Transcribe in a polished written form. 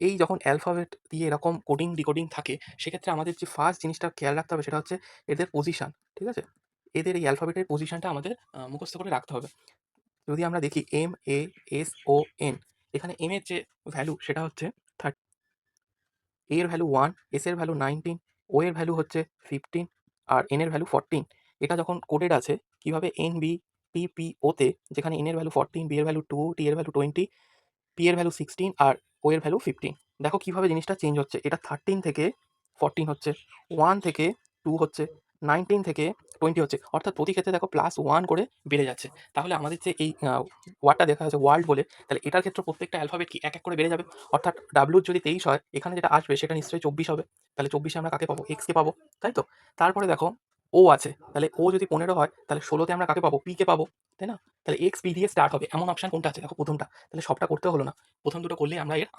এই যখন অ্যালফাবেট দিয়ে এরকম কোডিং ডিকোডিং থাকে, সেক্ষেত্রে আমাদের যে ফার্স্ট জিনিসটা খেয়াল রাখতে হবে সেটা হচ্ছে এদের পজিশন, ঠিক আছে? এদের এই অ্যালফাবেটের পজিশনটা আমাদের মুখস্থ করে রাখতে হবে। যদি আমরা দেখি MASON, এখানে এম এর যে ভ্যালু সেটা হচ্ছে 30, এ এর ভ্যালু 1, এস এর ভ্যালু 19, ও এর ভ্যালু হচ্ছে 15 আর এন এর ভ্যালু 14। এটা যখন কোডেড আছে কিভাবে NBPPO তে, যেখানে এন এর ভ্যালু 14, বি এর ভ্যালু 2, টি এর ভ্যালু 20, পি এর ভ্যালু 16 আর ও এর ভ্যালু 15। দেখো কিভাবে জিনিসটা চেঞ্জ হচ্ছে, এটা 13 থেকে 14 হচ্ছে, 1 থেকে 2 হচ্ছে, 19 থেকে 20 হচ্ছে, অর্থাৎ প্রতি ক্ষেত্রে দেখো +1 করে বেড়ে যাচ্ছে। তাহলে আমাদের যে এই ওয়ার্ডটা দেখা যাচ্ছে ওয়ার্ল্ড বলে, তাহলে এটার ক্ষেত্রে প্রত্যেকটা অ্যালফাবেট কি এক এক করে বেড়ে যাবে। অর্থাৎ ডাব্লুর যদি 23 হয়, এখানে যেটা আসবে সেটা নিশ্চয়ই 24 হবে। তাহলে 24 আমরা কাকে পাবো? এক্স কে পাবো, তাই তো? তারপরে দেখো ও আছে, তাহলে ও যদি 15 হয় তাহলে 16তে আমরা কাকে পাবো? পি কে পাবো, তাই না? তাহলে এক্স পি দিয়ে স্টার্ট হবে এমন অপশন কোনটা আছে? দেখো প্রথমটা। তাহলে সবটা করতে হলো না, প্রথম দুটো করলেই আমরা এর